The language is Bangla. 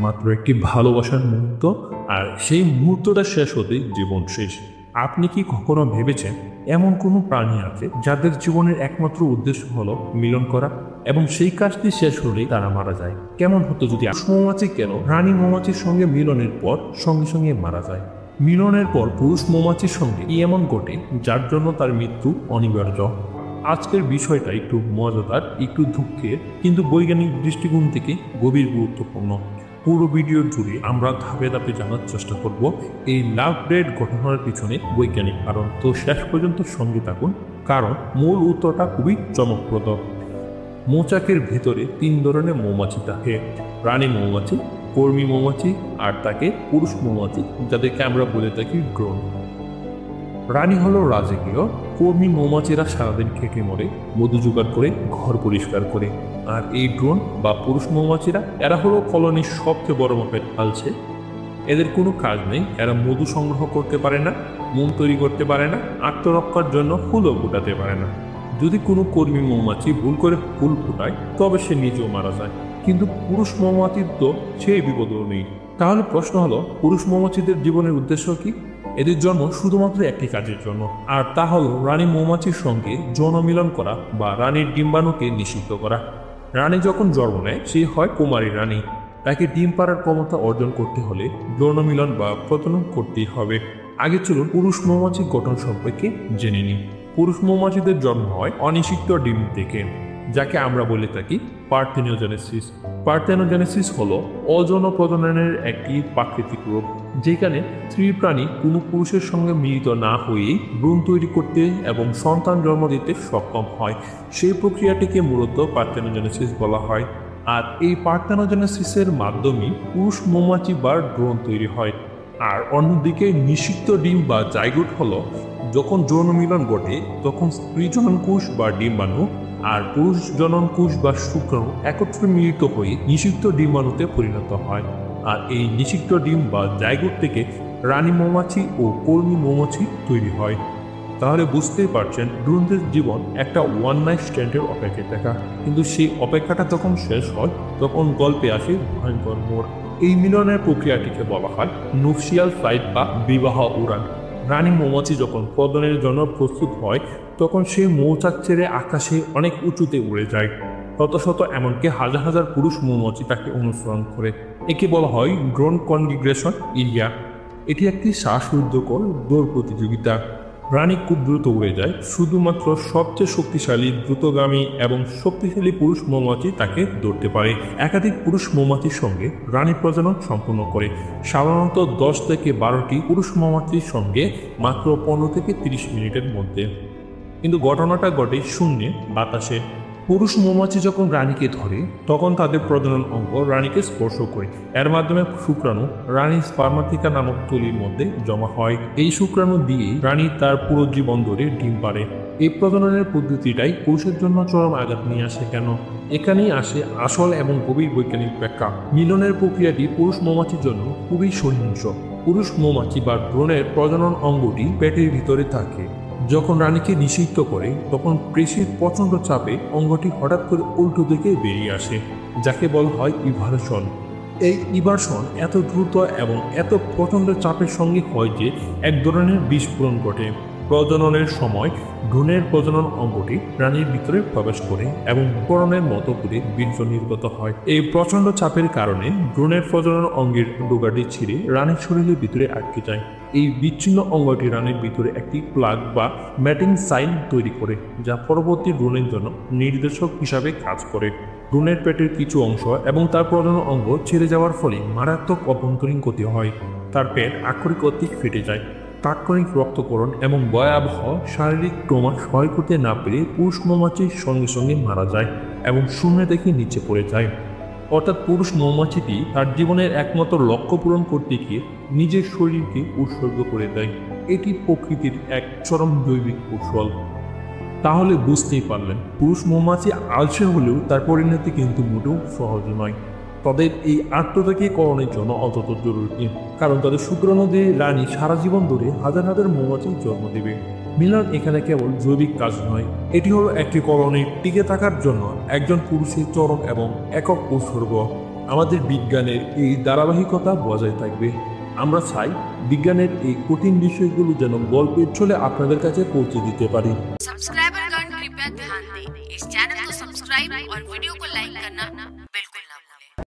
মাত্র একটি ভালোবাসার মুহূর্ত, আর সেই মুহূর্তটা শেষ হতেই জীবন শেষ। আপনি কি কখনো ভেবেছেন এমন কোনো প্রাণী আছে যাদের জীবনের একমাত্র উদ্দেশ্য হলো মিলন করা, এবং সেই কাজটি শেষ হলেই তারা মারা যায়? কেমন হতো যদি মৌমাছি কেন রানী মৌমাছির সঙ্গে মিলনের পর সঙ্গে সঙ্গে মারা যায়? মিলনের পর পুরুষ মৌমাছির সঙ্গে কি এমন ঘটে যার জন্য তার মৃত্যু অনিবার্য? আজকের বিষয়টা একটু মজাদার, একটু দুঃখের, কিন্তু বৈজ্ঞানিক দৃষ্টিকোণ থেকে গভীর গুরুত্বপূর্ণ। পুরো ভিডিও জুড়ে আমরা ধাপে ধাপে জানার চেষ্টা করব এই লাভ ডেট ঘটনার পিছনে বৈজ্ঞানিক কারণ। তো শেষ পর্যন্ত সঙ্গে থাকুন, কারণ মূল উত্তরটা খুবই চমকপ্রদ। মৌচাকের ভেতরে 3 ধরনের মৌমাছি থাকে: রানী মৌমাছি, কর্মী মৌমাছি, আর তাকে পুরুষ মৌমাছি, যাদেরকে আমরা বলে থাকি ড্রোন। রানী হলো রাজকীয়, কর্মী মৌমাছিরা সারাদিন খেটে মরে, মধু জোগাড় করে, ঘর পরিষ্কার করে। আর এই ড্রোন বা পুরুষ মৌমাছিরা, এরা হলো কলোনির সবচেয়ে বড় মাপের আলছে। এদের কোনো কাজ নেই, এরা মধু সংগ্রহ করতে পারে না, মোম তৈরি করতে পারে না, আত্মরক্ষার জন্য ফুলও ফোটাতে পারে না। যদি কোনো কর্মী মৌমাছি ভুল করে ফুল ফোটায়, তবে সে নিজেও মারা যায়। কিন্তু পুরুষ মৌমাছির তো সেই বিপদও নেই। তাহলে প্রশ্ন হলো, পুরুষ মৌমাছিদের জীবনের উদ্দেশ্য কি? এদের জন্ম শুধুমাত্র একটি কাজের জন্য, আর তা হলো রানী মৌমাছির সঙ্গে যৌন মিলন করা বা রানীর ডিম্বাণুকে নিষিদ্ধ করা। রানী যখন জন্ম নেয়, সে হয় কুমারী রানী। তাকে ডিম পাড়ার ক্ষমতা অর্জন করতে হলে যৌন মিলন বা প্রজনন করতেই হবে। আগে চলুন পুরুষ মৌমাছির গঠন সম্পর্কে জেনে নিই। পুরুষ মৌমাছিদের জন্ম হয় অনিষিক্ত ডিম থেকে, যাকে আমরা বলে থাকি পার্থেনোজেনেসিস। পার্থেনোজেনেসিস হলো অযৌন প্রজননের একটি প্রাকৃতিক রূপ, যেখানে স্ত্রী প্রাণী কোনো পুরুষের সঙ্গে মিলিত না হয়েই ভ্রূণ তৈরি করতে এবং সন্তান জন্ম দিতে সক্ষম হয়। সেই প্রক্রিয়াটিকে মূলত পার্থেনোজেনেসিস বলা হয়। আর এই পার্থেনোজেনেসিসের মাধ্যমেই পুরুষ মৌমাছি বা ড্রোন তৈরি হয়। আর অন্যদিকে নিষিক্ত ডিম বা জাইগোট হলো যখন যৌন মিলন ঘটে, তখন স্ত্রী জনন কোষ বা ডিম্বাণু আর পুরুষ জনন কোষ বা শুক্রাণু একত্রে মিলিত হয়ে নিষিক্ত ডিম্বাণুতে পরিণত হয়। আর এই নিষিক্ত ডিম বা জাইগোট থেকে রানী মৌমাছি ও কর্মী মৌমাছি তৈরি হয়। তাহলে বুঝতেই পারছেন, ড্রোনদের জীবন একটা ওয়ান নাইট স্ট্যান্ডের অপেক্ষায় থাকা। কিন্তু সেই অপেক্ষাটা যখন শেষ হয়, তখন গল্পে আসে ভয়ঙ্কর মোড়। এই মিলনের প্রক্রিয়াটিকে বলা হয় নুপশিয়াল ফ্লাইট বা বিবাহ উড়ান। রানী মৌমাছি যখন প্রজননের জন্য প্রস্তুত হয়, তখন সে মৌচাক ছেড়ে আকাশে অনেক উঁচুতে উড়ে যায়। শত শত, এমনকি হাজার হাজার পুরুষ মৌমাছি তাকে অনুসরণ করে। একে বলা হয় ড্রোন কনগ্রিগেশন এরিয়া। এটি একটি শ্বাসরুদ্ধকর দৌড় প্রতিযোগিতা। রানী খুব দ্রুত উড়ে যায়, শুধুমাত্র সবচেয়ে শক্তিশালী, দ্রুতগামী এবং শক্তিশালী পুরুষ মৌমাছি তাকে ধরতে পারে। একাধিক পুরুষ মৌমাছির সঙ্গে রানী প্রজনন সম্পন্ন করে, সাধারণত 10 থেকে 12টি পুরুষ মৌমাছির সঙ্গে মাত্র 15 থেকে 30 মিনিটের মধ্যে। কিন্তু ঘটনাটা ঘটে শূন্যে, বাতাসে। পুরুষ মৌমাছি যখন রানীকে ধরে, তখন তাদের প্রজনন অঙ্গ রানীকে স্পর্শ করে। এর মাধ্যমে শুক্রাণু রানীর স্পার্মাথিকা নামক থলির মধ্যে জমা হয়। এই শুক্রাণু দিয়ে রানী তার পুরো জীবন ধরে ডিম পাড়ে। এই প্রজননের পদ্ধতিটাই পুরুষের জন্য চরম আঘাত নিয়ে আসে কেন? এখানেই আসে আসল এবং গভীর বৈজ্ঞানিক ব্যাখ্যা। মিলনের প্রক্রিয়াটি পুরুষ মৌমাছির জন্য খুবই সহিংস। পুরুষ মৌমাছি বা ড্রোনের প্রজনন অঙ্গটি পেটের ভিতরে থাকে। যখন রানীকে নিষিদ্ধ করে, তখন পেশির প্রচণ্ড চাপে অঙ্গটি হঠাৎ করে উল্টো দিকে বেরিয়ে আসে, যাকে বলা হয় ইভারশন। এই ইভারশন এত দ্রুত এবং এত প্রচণ্ড চাপের সঙ্গে হয় যে এক ধরনের বিস্ফোরণ ঘটে। প্রজননের সময় ভ্রূণের প্রজনন অঙ্গটি রানীর ভিতরে প্রবেশ করে এবং বিস্ফোরণের মতো করে বীর্য নির্গত হয়। এই প্রচণ্ড চাপের কারণে ভ্রূণের প্রজনন অঙ্গের ডোগাটি ছিঁড়ে রানীর শরীরের ভিতরে আটকে যায়। এই বিচ্ছিন্ন অঙ্গটি রানীর ভিতরে একটি প্লাগ বা ম্যাটিং সাইন তৈরি করে, যা পরবর্তী ভ্রূণের জন্য নির্দেশক হিসাবে কাজ করে। ভ্রূণের পেটের কিছু অংশ এবং তার প্রজনন অঙ্গ ছেড়ে যাওয়ার ফলে মারাত্মক অভ্যন্তরীণ ক্ষতি হয়। তার পেট আক্ষরিক অর্থে ফেটে যায়। তাৎক্ষণিক রক্তক্ষরণ এবং ভয়াবহ শারীরিক ট্রমা সহ্য করতে না পেরে পুরুষ মৌমাছির সঙ্গে সঙ্গে মারা যায় এবং শূন্য থেকে নিচে পড়ে যায়। অর্থাৎ পুরুষ মৌমাছিটি তার জীবনের একমাত্র লক্ষ্য পূরণ করতে গিয়ে নিজের শরীরকে উৎসর্গ করে দেয়। এটি প্রকৃতির এক চরম জৈবিক কৌশল। তাহলে বুঝতেই পারলেন, পুরুষ মৌমাছি আলসে হলেও তার পরিণতি কিন্তু মোটেও সহজ নয়। তাদের এই আত্মত্যাগীকরণের জন্য অত্যন্ত জরুরি, কারণ তাদের শুক্রাণু দিয়ে রানী সারা জীবন ধরে হাজার হাজার মৌমাছির জন্ম দেবে। মিলন এখানে কেবল জৈবিক কাজ নয়, এটি হলো একটি কলোনির টিকে থাকার জন্য একজন পুরুষের চরম এবং একক উৎসর্গ। আমাদের বিজ্ঞানের এই ধারাবাহিকতা বজায় থাকবে। আমরা চাই বিজ্ঞানের এই কঠিন বিষয়গুলো যেন গল্পের ছলে আপনাদের কাছে পৌঁছে দিতে পারি। सब्सक्राइबर गण कृपया ध्यान दें, इस चैनल को सब्सक्राइब और वीडियो को लाइक करना बिल्कुल